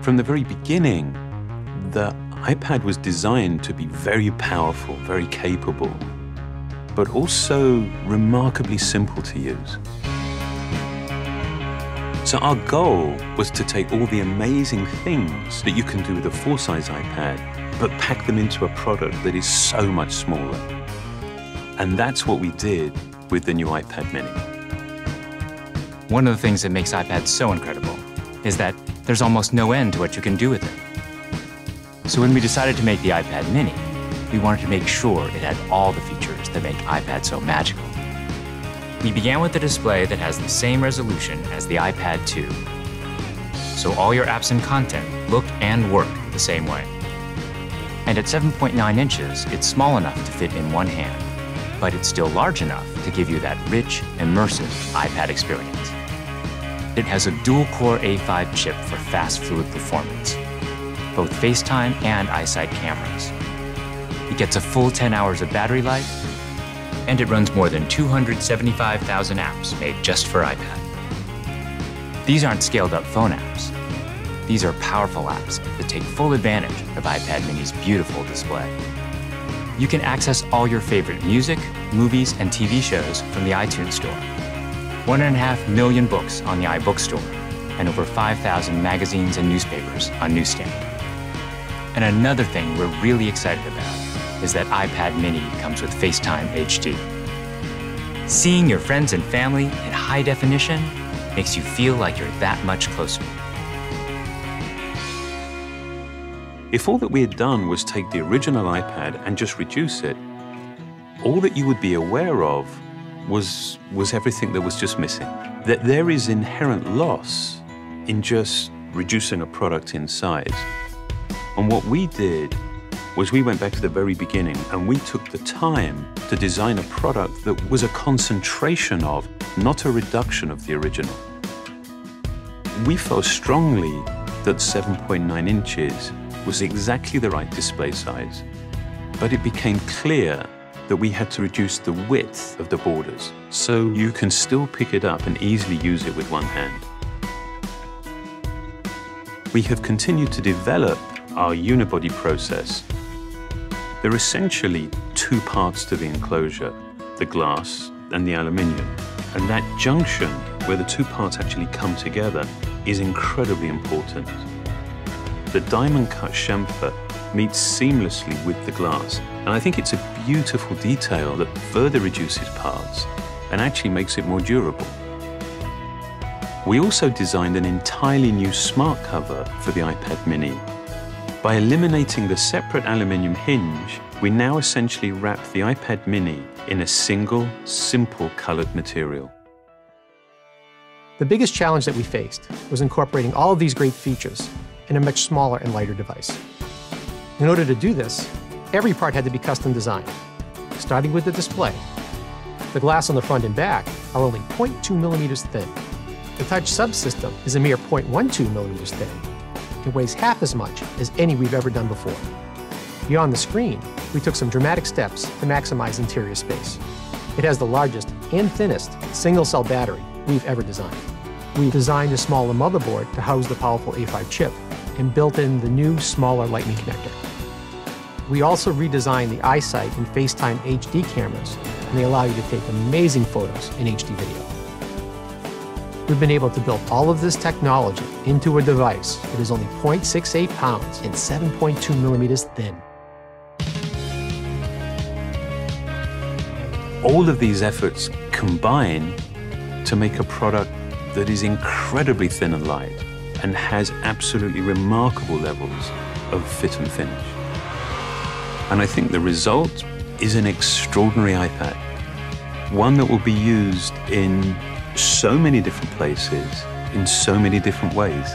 From the very beginning, the iPad was designed to be very powerful, very capable, but also remarkably simple to use. So our goal was to take all the amazing things that you can do with a full-size iPad, but pack them into a product that is so much smaller. And that's what we did with the new iPad mini. One of the things that makes iPads so incredible is that there's almost no end to what you can do with it. So when we decided to make the iPad mini, we wanted to make sure it had all the features that make iPad so magical. We began with a display that has the same resolution as the iPad 2. So all your apps and content look and work the same way. And at 7.9 inches, it's small enough to fit in one hand, but it's still large enough to give you that rich, immersive iPad experience. It has a dual-core A5 chip for fast, fluid performance, both FaceTime and iSight cameras. It gets a full 10 hours of battery life, and it runs more than 275,000 apps made just for iPad. These aren't scaled-up phone apps. These are powerful apps that take full advantage of iPad mini's beautiful display. You can access all your favorite music, movies, and TV shows from the iTunes Store. 1.5 million books on the iBookstore, and over 5,000 magazines and newspapers on Newsstand. And another thing we're really excited about is that iPad mini comes with FaceTime HD. Seeing your friends and family in high definition makes you feel like you're that much closer. If all that we had done was take the original iPad and just reduce it, all that you would be aware of was everything that was just missing. That there is inherent loss in just reducing a product in size. And what we did was we went back to the very beginning and we took the time to design a product that was a concentration of, not a reduction of the original. We felt strongly that 7.9 inches was exactly the right display size, but it became clear that we had to reduce the width of the borders so you can still pick it up and easily use it with one hand. We have continued to develop our unibody process. There are essentially two parts to the enclosure, the glass and the aluminium. And that junction where the two parts actually come together is incredibly important. The diamond cut chamfer meets seamlessly with the glass. And I think it's a beautiful detail that further reduces parts and actually makes it more durable. We also designed an entirely new smart cover for the iPad mini. By eliminating the separate aluminium hinge, we now essentially wrap the iPad mini in a single, simple colored material. The biggest challenge that we faced was incorporating all of these great features in a much smaller and lighter device. In order to do this, every part had to be custom designed, starting with the display. The glass on the front and back are only 0.2 millimeters thin. The touch subsystem is a mere 0.12 millimeters thin. It weighs half as much as any we've ever done before. Beyond the screen, we took some dramatic steps to maximize interior space. It has the largest and thinnest single-cell battery we've ever designed. We've designed a smaller motherboard to house the powerful A5 chip and built in the new, smaller Lightning connector. We also redesigned the iSight and FaceTime HD cameras, and they allow you to take amazing photos in HD video. We've been able to build all of this technology into a device that is only 0.68 pounds and 7.2 millimeters thin. All of these efforts combine to make a product that is incredibly thin and light and has absolutely remarkable levels of fit and finish. And I think the result is an extraordinary iPad, one that will be used in so many different places, in so many different ways.